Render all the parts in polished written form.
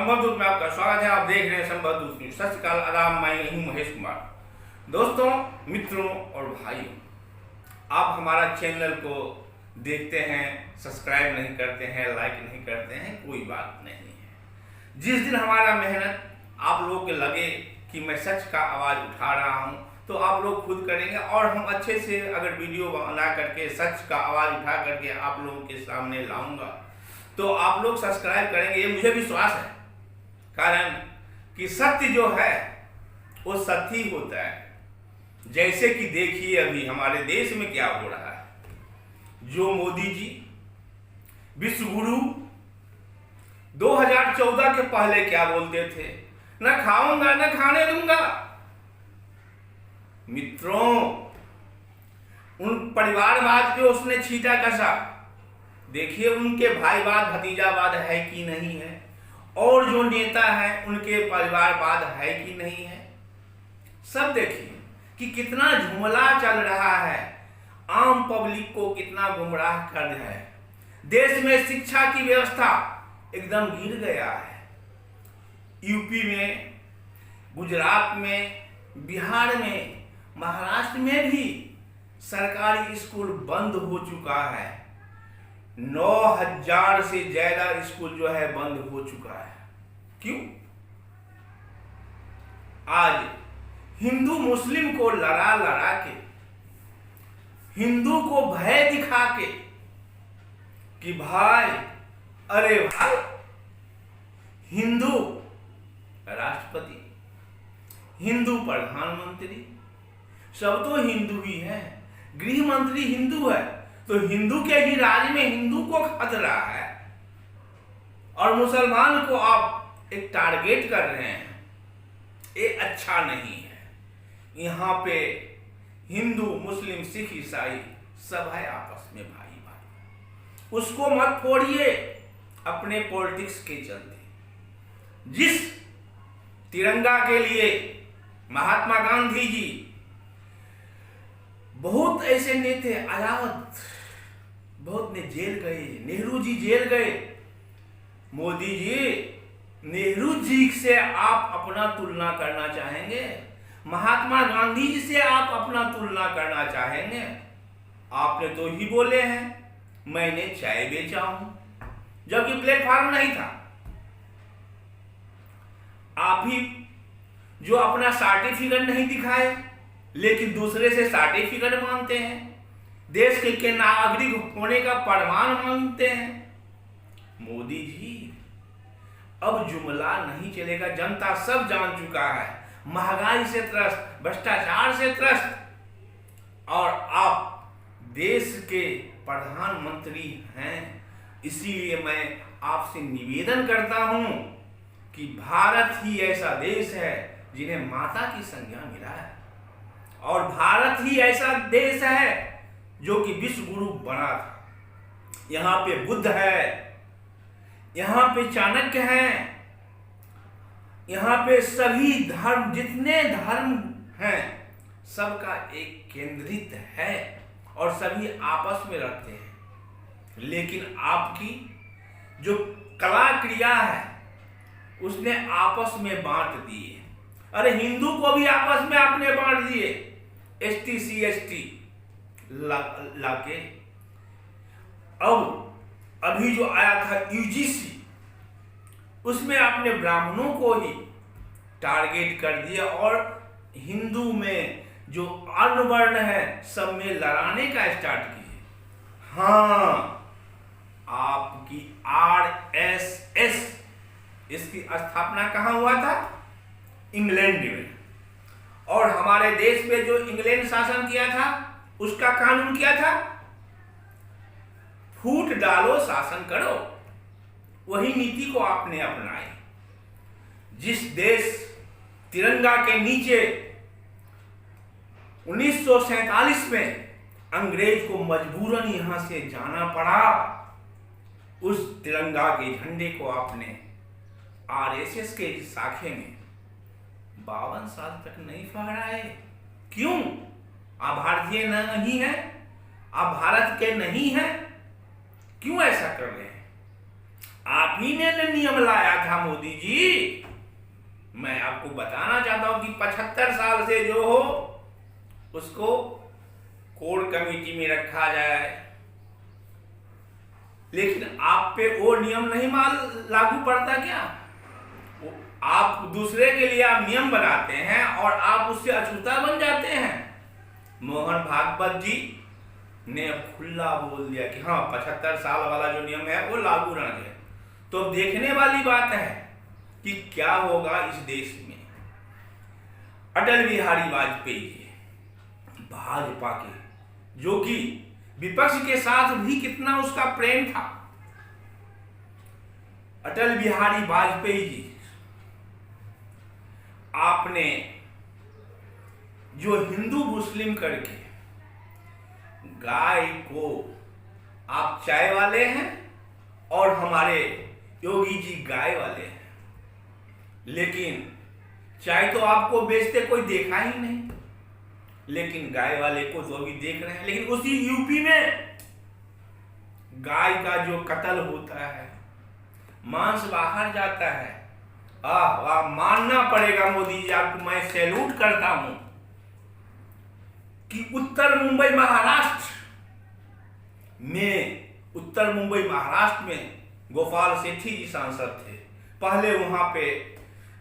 संभव दूत में आपका स्वागत है। आप देख रहे हैं संभव दूत न्यूज। सत श्री अकाल, आदाब, मैं हूं महेश कुमार। दोस्तों, मित्रों और भाइयों, आप हमारा चैनल को देखते हैं, सब्सक्राइब नहीं करते हैं, लाइक नहीं करते हैं, कोई बात नहीं है। जिस दिन हमारा मेहनत आप लोगों के लगे कि मैं सच का आवाज़ उठा रहा हूं, तो आप लोग खुद करेंगे और हम अच्छे से अगर वीडियो बना करके सच का आवाज़ उठा करके आप लोगों के सामने लाऊंगा तो आप लोग सब्सक्राइब करेंगे, ये मुझे विश्वास है। कारण कि सत्य जो है वो सत्य ही होता है। जैसे कि देखिए अभी हमारे देश में क्या हो रहा है। जो मोदी जी विश्व गुरु 2014 के पहले क्या बोलते थे, न खाऊंगा न खाने दूंगा। मित्रों, उन परिवारवाद पे उसने छींटा कसा। देखिए उनके भाईवाद भतीजावाद है कि नहीं है, और जो नेता है उनके परिवारवाद है कि नहीं है। सब देखिए कि कितना झुमला चल रहा है, आम पब्लिक को कितना गुमराह कर रहा है। देश में शिक्षा की व्यवस्था एकदम गिर गया है। यूपी में, गुजरात में, बिहार में, महाराष्ट्र में भी सरकारी स्कूल बंद हो चुका है। 9,000 से ज्यादा स्कूल जो है बंद हो चुका है। क्यों? आज हिंदू मुस्लिम को लड़ा लड़ा के, हिंदू को भय दिखा के कि भाई, अरे भाई, हिंदू राष्ट्रपति, हिंदू प्रधानमंत्री, सब तो हिंदू ही है, गृह मंत्री हिंदू है, तो हिंदू के ही राज्य में हिंदू को खतरा है और मुसलमान को आप एक टारगेट कर रहे हैं। ये अच्छा नहीं है। यहाँ पे हिंदू, मुस्लिम, सिख, ईसाई सब है आपस में भाई भाई। उसको मत फोड़िए अपने पॉलिटिक्स के चलते। जिस तिरंगा के लिए महात्मा गांधी जी, बहुत ऐसे नेता, आजाद बहुत ने जेल गए, नेहरू जी जेल गए। मोदी जी, नेहरू जी से आप अपना तुलना करना चाहेंगे? महात्मा गांधी जी से आप अपना तुलना करना चाहेंगे? आपने तो ही बोले हैं मैंने चाय बेचा हूं, जबकि प्लेटफॉर्म नहीं था। आप ही जो अपना सर्टिफिकेट नहीं दिखाए लेकिन दूसरे से सर्टिफिकेट मांगते हैं, देश के नागरिक होने का प्रमाण मांगते हैं। मोदी जी, अब जुमला नहीं चलेगा। जनता सब जान चुका है, महंगाई से त्रस्त, भ्रष्टाचार से त्रस्त, और आप देश के प्रधानमंत्री हैं। इसीलिए मैं आपसे निवेदन करता हूं कि भारत ही ऐसा देश है जिन्हें माता की संज्ञा मिला है, और भारत ही ऐसा देश है जो कि विश्व गुरु बना था। यहाँ पे बुद्ध है, यहाँ पे चाणक्य हैं, यहाँ पे सभी धर्म, जितने धर्म हैं, सबका एक केंद्रित है और सभी आपस में रहते हैं। लेकिन आपकी जो कला क्रिया है उसने आपस में बांट दिए। अरे हिंदू को भी आपस में आपने बांट दिए, ST CST लाके। अब अभी जो आया था UGC, उसमें आपने ब्राह्मणों को ही टारगेट कर दिया और हिंदू में जो अन्न वर्ण है सब में लड़ाने का स्टार्ट किए। हाँ, आपकी RSS, इसकी स्थापना कहाँ हुआ था? इंग्लैंड में। और हमारे देश में जो इंग्लैंड शासन किया था उसका कानून क्या था? फूट डालो शासन करो। वही नीति को आपने अपनाई। जिस देश तिरंगा के नीचे 1947 में अंग्रेज को मजबूरन यहां से जाना पड़ा, उस तिरंगा के झंडे को आपने RSS के शाखे में 52 साल तक नहीं फहराए। क्यों? आप भारतीय नहीं हैं? आप भारत के नहीं हैं? क्यों ऐसा कर रहे हैं? आप ही ने नियम लाया था मोदी जी। मैं आपको बताना चाहता हूं कि 75 साल से जो हो उसको कोर कमेटी में रखा जाए, लेकिन आप पे वो नियम नहीं लागू पड़ता क्या? आप दूसरे के लिए आप नियम बनाते हैं और आप उससे अछूता बन जाते हैं। मोहन भागवत जी ने खुला बोल दिया कि हाँ 75 साल वाला जो नियम है वो लागू रहना है। तो देखने वाली बात है कि क्या होगा इस देश में। अटल बिहारी वाजपेयी जी, भाजपा के, जो कि विपक्ष के साथ भी कितना उसका प्रेम था। अटल बिहारी वाजपेयी जी, आपने जो हिंदू मुस्लिम करके गाय को, आप चाय वाले हैं और हमारे योगी जी गाय वाले हैं, लेकिन चाय तो आपको बेचते कोई देखा ही नहीं, लेकिन गाय वाले को तो अभी देख रहे हैं। लेकिन उसी यूपी में गाय का जो कत्ल होता है, मांस बाहर जाता है। वाह, मानना पड़ेगा मोदी जी आपको, मैं सैल्यूट करता हूं कि उत्तर मुंबई महाराष्ट्र में गोपाल सेठी जी सांसद थे। पहले वहां पे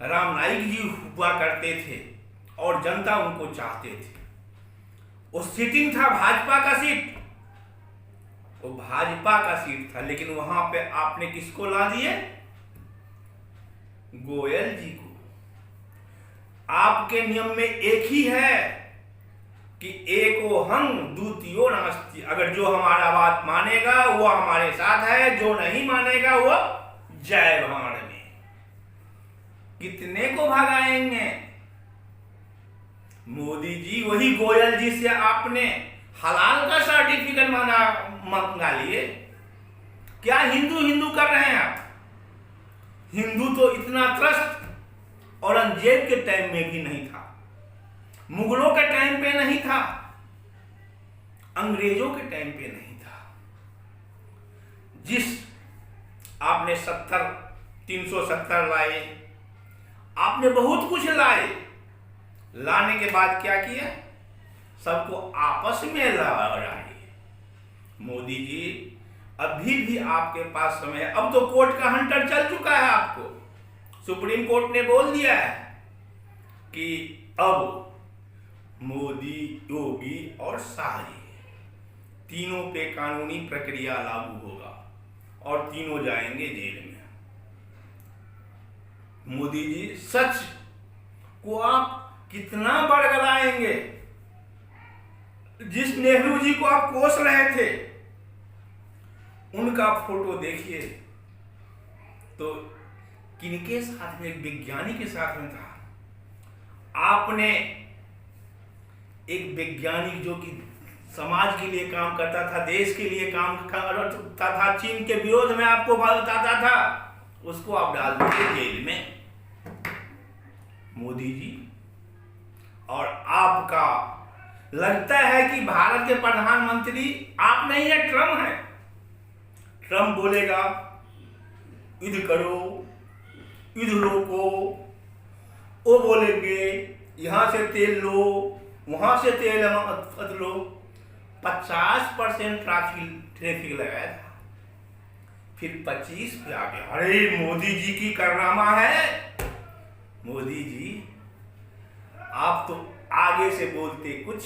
राम नाईक जी हुआ करते थे और जनता उनको चाहते थे। वो सीटिंग था भाजपा का सीट, वो भाजपा का सीट था, लेकिन वहां पे आपने किसको ला दिए? गोयल जी को। आपके नियम में एक ही है कि एको हम द्वितीयो नास्ति। अगर जो हमारा बात मानेगा वो हमारे साथ है, जो नहीं मानेगा वो जय भाड़ में। कितने को भगाएंगे मोदी जी? वही गोयल जी से आपने हलाल का सर्टिफिकेट मंगा लिए। क्या हिंदू कर रहे हैं आप? हिंदू तो इतना त्रस्त औरंगजेब के टाइम में भी नहीं था, मुगलों के टाइम पे नहीं था, अंग्रेजों के टाइम पे नहीं था। जिस आपने 370 लाए, आपने बहुत कुछ लाए, लाने के बाद क्या किया? सबको आपस में लड़ाई। मोदी जी अभी भी आपके पास समय है। अब तो कोर्ट का हंटर चल चुका है। आपको सुप्रीम कोर्ट ने बोल दिया है कि अब मोदी, योगी और शाह जी तीनों पे कानूनी प्रक्रिया लागू होगा और तीनों जाएंगे जेल में। मोदी जी सच को आप कितना बड़गलाएंगे? जिस नेहरू जी को आप कोस रहे थे, उनका फोटो देखिए तो किनके साथ में? विज्ञानी के साथ में था। आपने एक वैज्ञानिक जो कि समाज के लिए काम करता था, देश के लिए काम करता था, चीन के विरोध में आपको बताता था, उसको आप डाल दीजिए जेल में मोदी जी। और आपका लगता है कि भारत के प्रधानमंत्री आप नहीं है, ट्रम्प है। ट्रम्प बोलेगा युद्ध करो, युद्ध रोको, वो बोलेंगे यहां से तेल लो, वहां से तेल मत लो। 50% ट्रैफिक लगाया था, फिर 25 पे आ गया। अरे मोदी जी की कारनामा है। मोदी जी आप तो आगे से बोलते कुछ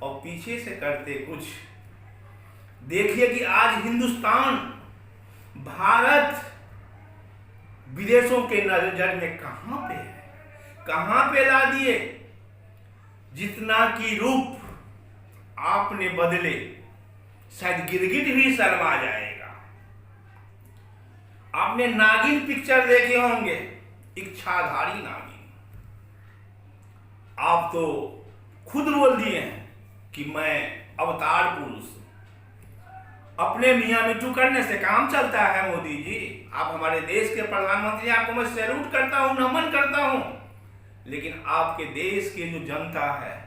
और पीछे से करते कुछ। देखिए कि आज हिंदुस्तान, भारत विदेशों के नजर में कहां पे है, कहां पे ला दिए। जितना की रूप आपने बदले, शायद गिरगिट भी शर्मा जाएगा। आपने नागिन पिक्चर देखे होंगे, इच्छाधारी नागिन। आप तो खुद बोल दिए हैं कि मैं अवतार पुरुष। अपने मियां मिट्टू करने से काम चलता है मोदी जी। आप हमारे देश के प्रधानमंत्री, आपको मैं सैल्यूट करता हूं, नमन करता हूं, लेकिन आपके देश की जो जनता है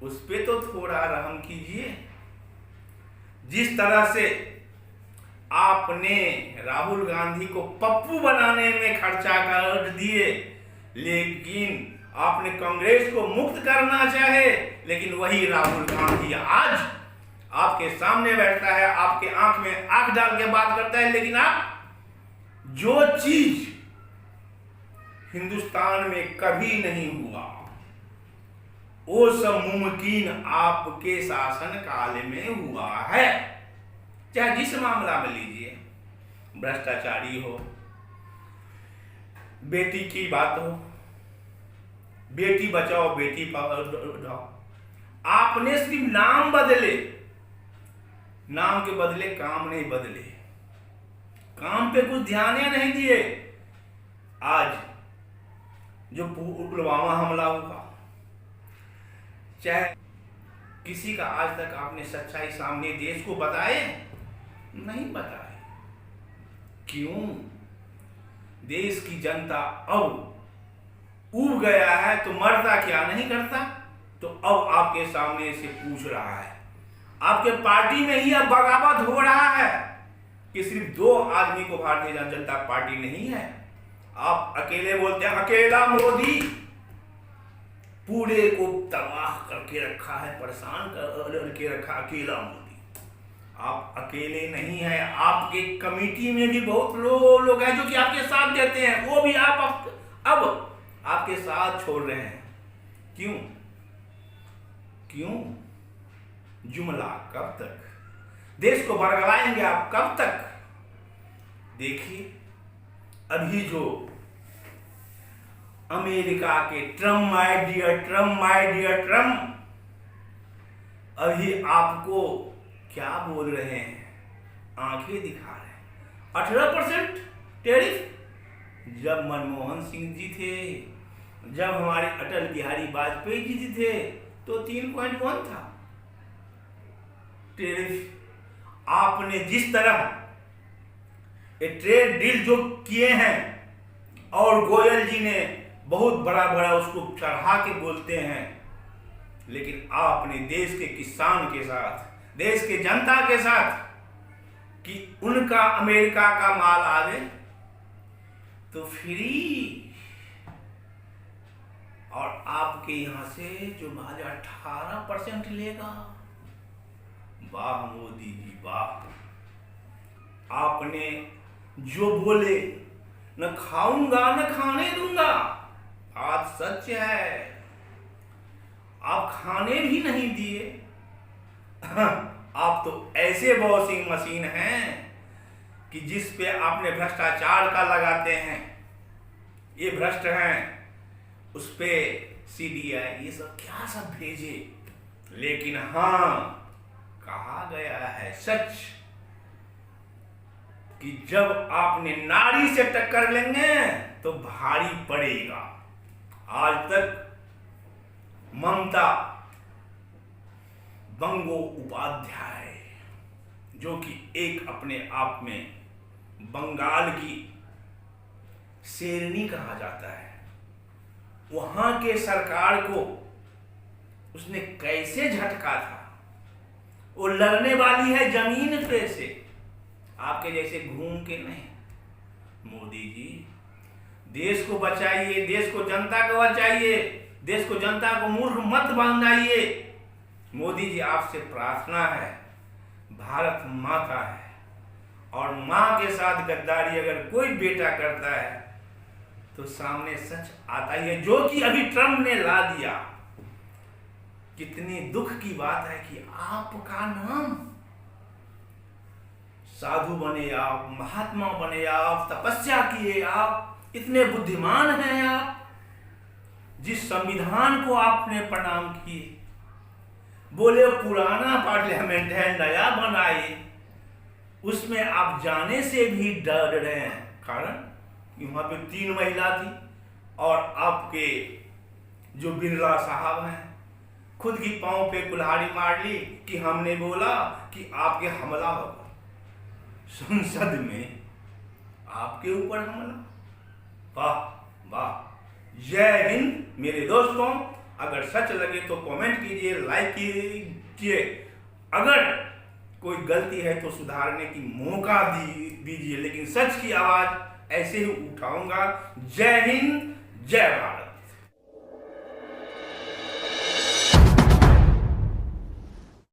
उस पे तो थोड़ा रहम कीजिए। जिस तरह से आपने राहुल गांधी को पप्पू बनाने में खर्चा कर दिए, लेकिन आपने कांग्रेस को मुक्त करना चाहे, लेकिन वही राहुल गांधी आज आपके सामने बैठता है, आपके आंख में आंख डाल के बात करता है, लेकिन आप जो चीज हिंदुस्तान में कभी नहीं हुआ वो सब मुमकिन आपके शासन काल में हुआ है। चाहे जिस मामला में लीजिए, भ्रष्टाचारी हो, बेटी की बात हो, बेटी बचाओ बेटी पढ़ाओ, आपने सिर्फ नाम बदले, नाम के बदले काम नहीं बदले, काम पे कुछ ध्यान नहीं दिए। आज जो पुलवामा हमला हुआ, चाहे किसी का आज तक आपने सच्चाई सामने देश को बताए नहीं बताए। क्यों? देश की जनता अब उब गया है तो मरता क्या नहीं करता, तो अब आपके सामने से पूछ रहा है। आपके पार्टी में ही अब बगावत हो रहा है कि सिर्फ 2 आदमी को भारतीय जनता पार्टी नहीं है। आप अकेले बोलते हैं अकेला मोदी, पूरे को तबाह करके रखा है, परेशान करके रखा अकेला मोदी। आप अकेले नहीं हैं, आपके कमेटी में भी बहुत लोग हैं जो कि आपके साथ देते हैं, वो भी आप अब आपके साथ छोड़ रहे हैं। क्यों? क्यों? जुमला कब तक? देश को बरगलाएंगे आप कब तक? देखिए, अभी जो अमेरिका के ट्रम्प माय डियर ट्रम्प अभी आपको क्या बोल रहे हैं? आंखें दिखा रहे हैं। 18% टैरिफ जब मनमोहन सिंह जी थे, जब हमारे अटल बिहारी वाजपेयी जी थे तो 3.1 था टैरिफ। आपने जिस तरह ट्रेड डील जो किए हैं, और गोयल जी ने बहुत बड़ा बड़ा उसको चढ़ा के बोलते हैं, लेकिन आपने देश के किसान के साथ, देश के जनता के साथ कि उनका अमेरिका का माल आवे तो फ्री, और आपके यहां से जो माल 18% लेगा। वाह मोदी जी वाह! आपने जो बोले, न खाऊंगा न खाने दूंगा, आज सच है, आप खाने भी नहीं दिए। आप तो ऐसे वॉशिंग मशीन हैं कि जिस पे आपने भ्रष्टाचार का लगाते हैं, ये भ्रष्ट हैं, उस पे CBI ये सब क्या सब भेजे। लेकिन हाँ, कहा गया है सच कि जब आपने नारी से टक्कर लेंगे तो भारी पड़ेगा। आज तक ममता बंदोपाध्याय, जो कि एक अपने आप में बंगाल की शेरनी कहा जाता है, वहां के सरकार को उसने कैसे झटका था। वो लड़ने वाली है जमीन पे से, आपके जैसे घूम के नहीं। मोदी जी, देश को बचाइए, देश को जनता को बचाइए, देश को जनता को मूर्ख मत बनाइए। मोदी जी, आपसे प्रार्थना है, भारत माता है, और माँ के साथ गद्दारी अगर कोई बेटा करता है तो सामने सच आता ही है, जो कि अभी ट्रम्प ने ला दिया। कितनी दुख की बात है कि आपका नाम, साधु बने आप, महात्मा बने आप, तपस्या किए आप, इतने बुद्धिमान हैं आप, जिस संविधान को आपने प्रणाम किए, बोले पुराना पार्लियामेंट है, नया बनाए, उसमें आप जाने से भी डर रहे हैं। कारण वहां पे 3 महिला थी, और आपके जो बिरला साहब हैं खुद की पांव पे कुल्हाड़ी मार ली कि हमने बोला कि आपके हमला होगा, संसद में आपके ऊपर हमला। वाह वाह! जय हिंद मेरे दोस्तों। अगर सच लगे तो कमेंट कीजिए, लाइक कीजिए। अगर कोई गलती है तो सुधारने की मौका दीजिए, लेकिन सच की आवाज ऐसे ही उठाऊंगा। जय हिंद, जय भारत।